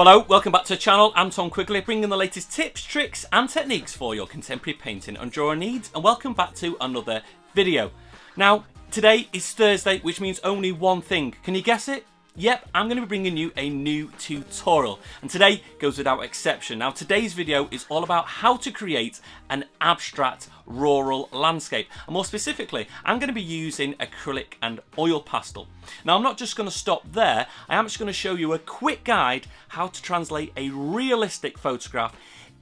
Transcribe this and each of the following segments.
Hello, welcome back to the channel. I'm Tom Quigley, bringing the latest tips, tricks and techniques for your contemporary painting and drawing needs, and welcome back to another video. Now, today is Thursday, which means only one thing. Can you guess it? Yep, I'm going to be bringing you a new tutorial, and today goes without exception. Now, today's video is all about how to create an abstract rural landscape, and more specifically, I'm going to be using acrylic and oil pastel. Now, I'm not just going to stop there. I am just going to show you a quick guide how to translate a realistic photograph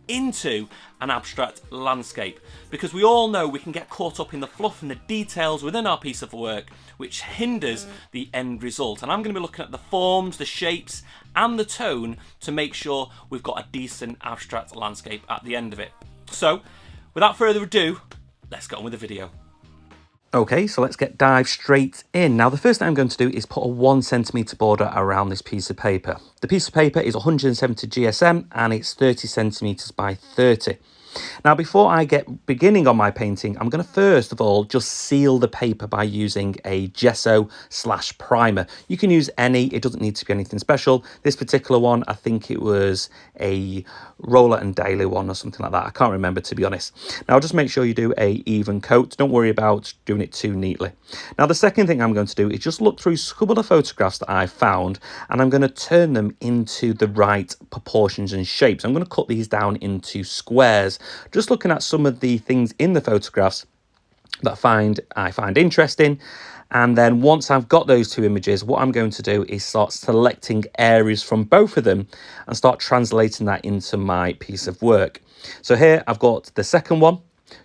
into an abstract landscape, because we all know we can get caught up in the fluff and the details within our piece of work, which hinders the end result. And I'm going to be looking at the forms, the shapes and the tone to make sure we've got a decent abstract landscape at the end of it. So without further ado, let's get on with the video. Okay, so let's dive straight in. Now, the first thing I'm going to do is put a 1 centimetre border around this piece of paper. The piece of paper is 170 GSM and it's 30 centimetres by 30. Now, before I get beginning on my painting, I'm going to first of all just seal the paper by using a gesso / primer. You can use any, it doesn't need to be anything special. This particular one, I think it was a roller and daily one or something like that. I can't remember, to be honest. Now, just make sure you do a even coat. Don't worry about doing it too neatly. Now, the second thing I'm going to do is just look through a couple of photographs that I found, and I'm going to turn them into the right proportions and shapes. I'm going to cut these down into squares. Just looking at some of the things in the photographs that I find interesting. And then once I've got those two images, what I'm going to do is start selecting areas from both of them and start translating that into my piece of work. So here I've got the second one,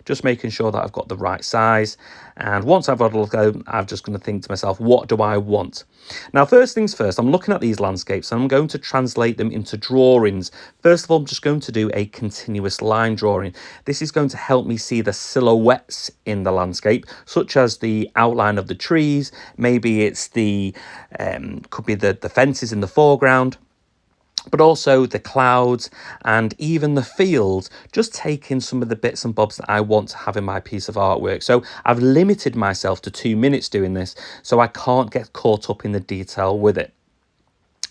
just making sure that I've got the right size. And once I've got a look at them, I'm just going to think to myself, what do I want? Now, first things first, I'm looking at these landscapes and I'm going to translate them into drawings. First of all, I'm just going to do a continuous line drawing. This is going to help me see the silhouettes in the landscape, such as the outline of the trees. Maybe it's could be the fences in the foreground, but also the clouds and even the fields, just taking some of the bits and bobs that I want to have in my piece of artwork. So I've limited myself to 2 minutes doing this, so I can't get caught up in the detail with it.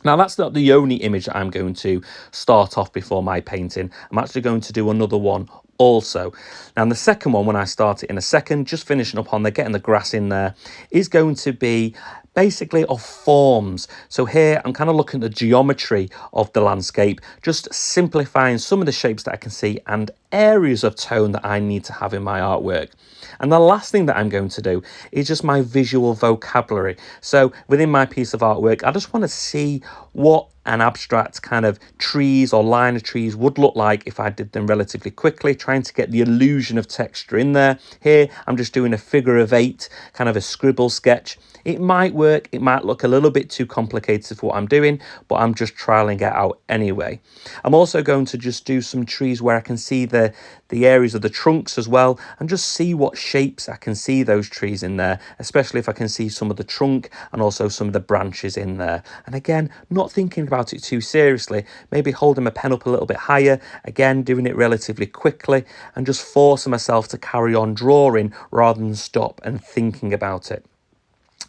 Now, that's not the only image that I'm going to start off before my painting. I'm actually going to do another one also. Now, the second one, when I start it in a second, just finishing up on there, getting the grass in there, is going to be basically of forms. So here I'm kind of looking at the geometry of the landscape, just simplifying some of the shapes that I can see and areas of tone that I need to have in my artwork. And the last thing that I'm going to do is just my visual vocabulary. So within my piece of artwork, I just want to see what an abstract kind of trees or line of trees would look like if I did them relatively quickly, trying to get the illusion of texture in there. Here, I'm just doing a figure of 8, kind of a scribble sketch. It might work, it might look a little bit too complicated for what I'm doing, but I'm just trialing it out anyway. I'm also going to just do some trees where I can see the areas of the trunks as well, and just see what shapes I can see those trees in there, especially if I can see some of the trunk and also some of the branches in there. And again, not thinking about it too seriously, maybe holding my pen up a little bit higher, again doing it relatively quickly, and just forcing myself to carry on drawing rather than stop and thinking about it.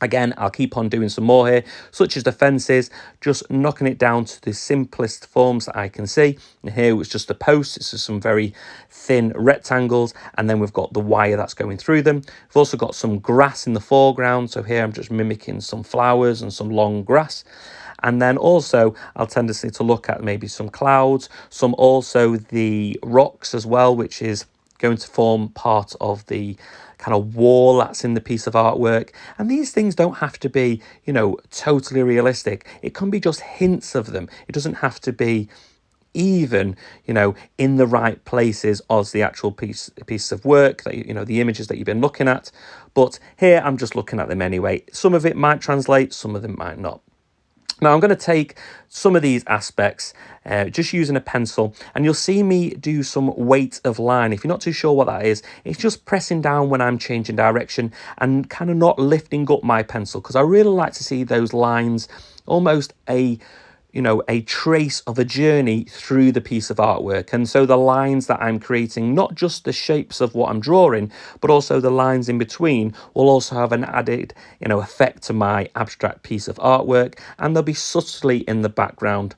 Again, I'll keep on doing some more here, such as the fences, just knocking it down to the simplest forms that I can see. And here it's just a post, it's just some very thin rectangles, and then we've got the wire that's going through them. We've also got some grass in the foreground, so here I'm just mimicking some flowers and some long grass. And then also I'll tendency to look at maybe some clouds, some also the rocks as well, which is going to form part of the kind of wall that's in the piece of artwork. And these things don't have to be, you know, totally realistic. It can be just hints of them. It doesn't have to be even, you know, in the right places as the actual piece of work that, you know, the images that you've been looking at. But here I'm just looking at them anyway. Some of it might translate, some of them might not. Now, I'm going to take some of these aspects just using a pencil, and you'll see me do some weight of line. If you're not too sure what that is, it's just pressing down when I'm changing direction and kind of not lifting up my pencil, because I really like to see those lines almost a trace of a journey through the piece of artwork. And so the lines that I'm creating, not just the shapes of what I'm drawing, but also the lines in between, will also have an added, effect to my abstract piece of artwork, and they'll be subtly in the background.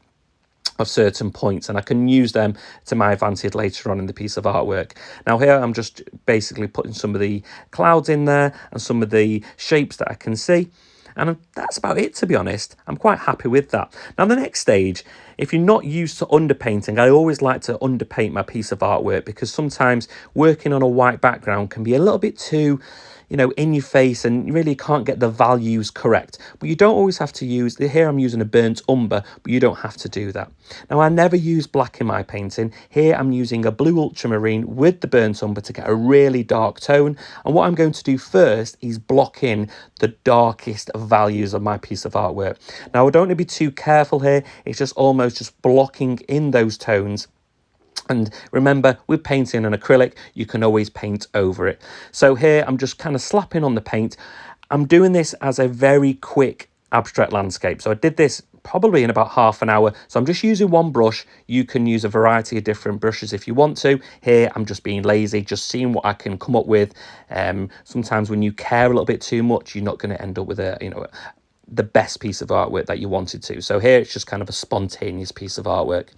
of certain points, and I can use them to my advantage later on in the piece of artwork. Now here I'm just basically putting some of the clouds in there and some of the shapes that I can see, and that's about it, to be honest. I'm quite happy with that. Now the next stage, if you're not used to underpainting, I always like to underpaint my piece of artwork, because sometimes working on a white background can be a little bit too, you know, in your face, and you really can't get the values correct. But you don't always have to use, here I'm using a burnt umber, but you don't have to do that. Now I never use black in my painting. Here I'm using a blue ultramarine with the burnt umber to get a really dark tone. And what I'm going to do first is block in the darkest values of my piece of artwork. Now I don't want to be too careful here. It's just almost just blocking in those tones. And remember, with painting an acrylic, you can always paint over it. So here I'm just kind of slapping on the paint. I'm doing this as a very quick abstract landscape. So I did this probably in about half an hour. So I'm just using one brush. You can use a variety of different brushes if you want to. Here I'm just being lazy, just seeing what I can come up with. Sometimes when you care a little bit too much, you're not going to end up with the best piece of artwork that you wanted to. So here it's just kind of a spontaneous piece of artwork.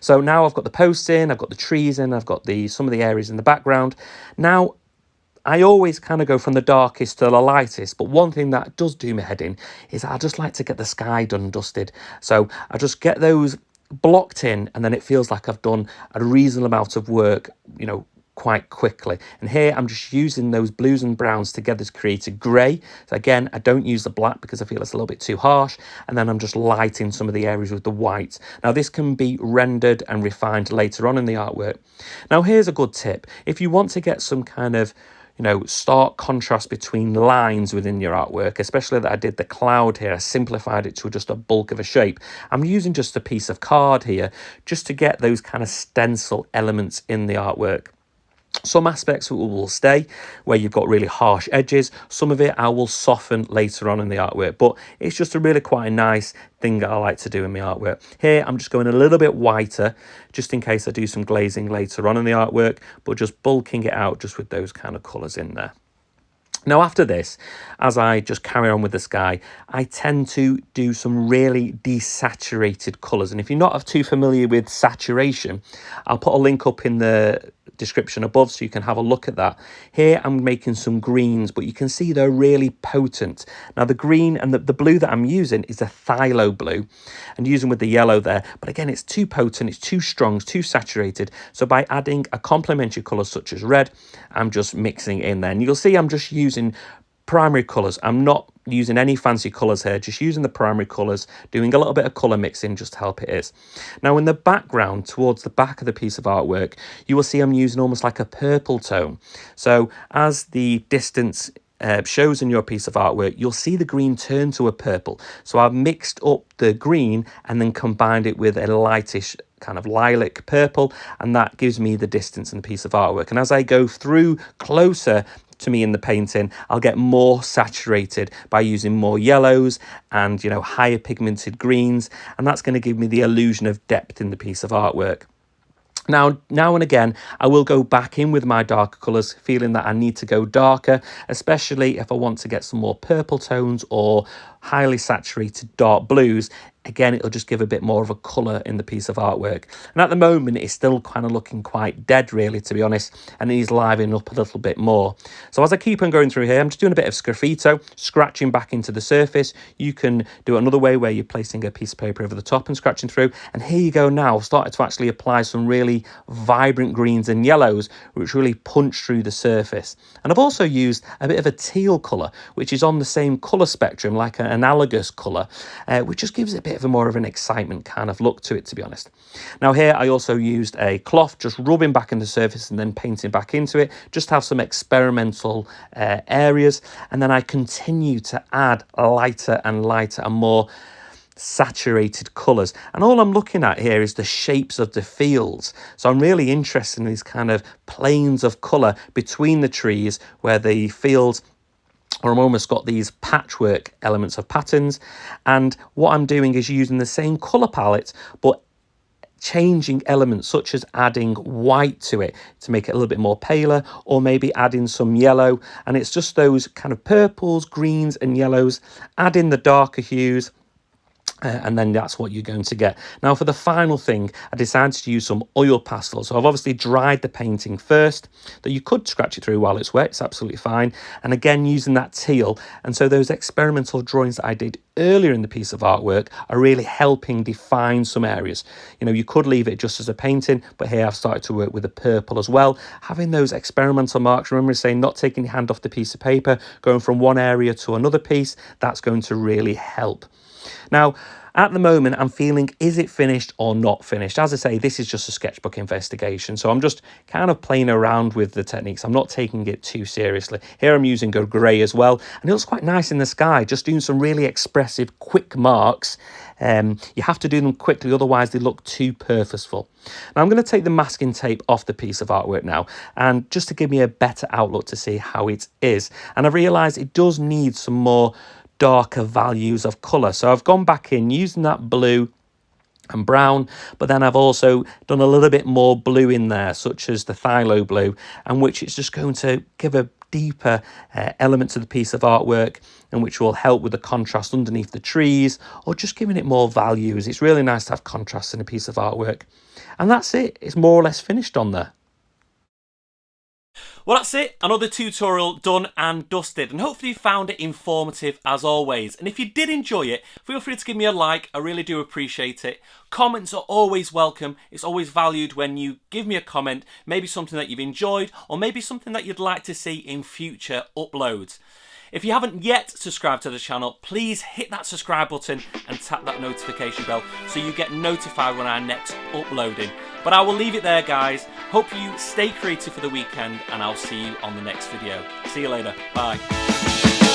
So now I've got the posts in, I've got the trees in, I've got some of the areas in the background. Now I always kind of go from the darkest to the lightest, but one thing that does do me head in is I just like to get the sky done and dusted. So I just get those blocked in, and then it feels like I've done a reasonable amount of work, quite quickly. And here I'm just using those blues and browns together to create a grey. So again, I don't use the black because I feel it's a little bit too harsh. And then I'm just lighting some of the areas with the white. Now this can be rendered and refined later on in the artwork. Now here's a good tip. If you want to get some kind of stark contrast between lines within your artwork, especially that I did the cloud here, I simplified it to just a bulk of a shape. I'm using just a piece of card here just to get those kind of stencil elements in the artwork. Some aspects will stay where you've got really harsh edges. Some of it I will soften later on in the artwork, but it's just a really quite a nice thing I like to do in my artwork. Here I'm just going a little bit whiter just in case I do some glazing later on in the artwork, but just bulking it out just with those kind of colours in there. Now after this, as I just carry on with the sky, I tend to do some really desaturated colours. And if you're not too familiar with saturation, I'll put a link up in the description above so you can have a look at that. Here I'm making some greens, but you can see they're really potent. Now the green and the blue that I'm using is a phthalo blue, and using with the yellow there, but again it's too potent, it's too strong, it's too saturated. So by adding a complementary colour such as red, I'm just mixing in there, and you'll see I'm just using primary colours. I'm not using any fancy colours here, just using the primary colours, doing a little bit of colour mixing just to help it is. Now in the background, towards the back of the piece of artwork, you will see I'm using almost like a purple tone. So as the distance shows in your piece of artwork, you'll see the green turn to a purple. So I've mixed up the green and then combined it with a lightish kind of lilac purple, and that gives me the distance in the piece of artwork. And as I go through closer to me in the painting, I'll get more saturated by using more yellows and higher pigmented greens, and that's going to give me the illusion of depth in the piece of artwork. Now and again, I will go back in with my darker colours, feeling that I need to go darker, especially if I want to get some more purple tones or highly saturated dark blues. Again, it'll just give a bit more of a colour in the piece of artwork. And at the moment, it's still kind of looking quite dead, really, to be honest, and it is livening up a little bit more. So as I keep on going through here, I'm just doing a bit of sgraffito, scratching back into the surface. You can do it another way where you're placing a piece of paper over the top and scratching through. And here you go now, started to actually apply some really vibrant greens and yellows, which really punch through the surface. And I've also used a bit of a teal colour, which is on the same colour spectrum, like an analogous colour, which just gives it a bit of a more of an excitement kind of look to it, to be honest. Now here I also used a cloth, just rubbing back in the surface and then painting back into it, just to have some experimental areas. And then I continue to add lighter and lighter and more saturated colours, and all I'm looking at here is the shapes of the fields. So I'm really interested in these kind of planes of colour between the trees where the fields, or I've almost got these patchwork elements of patterns. And what I'm doing is using the same colour palette, but changing elements such as adding white to it to make it a little bit more paler, or maybe adding some yellow. And it's just those kind of purples, greens and yellows, add in the darker hues, and then that's what you're going to get. Now for the final thing, I decided to use some oil pastel. So I've obviously dried the painting first, that you could scratch it through while it's wet, it's absolutely fine. And again, using that teal. And so those experimental drawings that I did earlier in the piece of artwork are really helping define some areas. You know, you could leave it just as a painting, but here I've started to work with the purple as well. Having those experimental marks, remember saying not taking your hand off the piece of paper, going from one area to another piece, that's going to really help. Now, at the moment, I'm feeling, is it finished or not finished? As I say, this is just a sketchbook investigation, so I'm just kind of playing around with the techniques. I'm not taking it too seriously. Here I'm using a grey as well, and it looks quite nice in the sky, just doing some really expressive, quick marks. You have to do them quickly, otherwise they look too purposeful. Now I'm going to take the masking tape off the piece of artwork now, and just to give me a better outlook to see how it is. And I've realised it does need some more darker values of colour. So I've gone back in using that blue and brown, but then I've also done a little bit more blue in there, such as the phthalo blue, and which is just going to give a deeper element to the piece of artwork, and which will help with the contrast underneath the trees, or just giving it more values. It's really nice to have contrast in a piece of artwork. And that's it. It's more or less finished on there. Well, that's it. Another tutorial done and dusted, and hopefully you found it informative as always. And if you did enjoy it, feel free to give me a like. I really do appreciate it. Comments are always welcome. It's always valued when you give me a comment, maybe something that you've enjoyed, or maybe something that you'd like to see in future uploads. If you haven't yet subscribed to the channel, please hit that subscribe button and tap that notification bell so you get notified when I'm next uploading. But I will leave it there, guys. Hope you stay creative for the weekend, and I'll see you on the next video. See you later. Bye.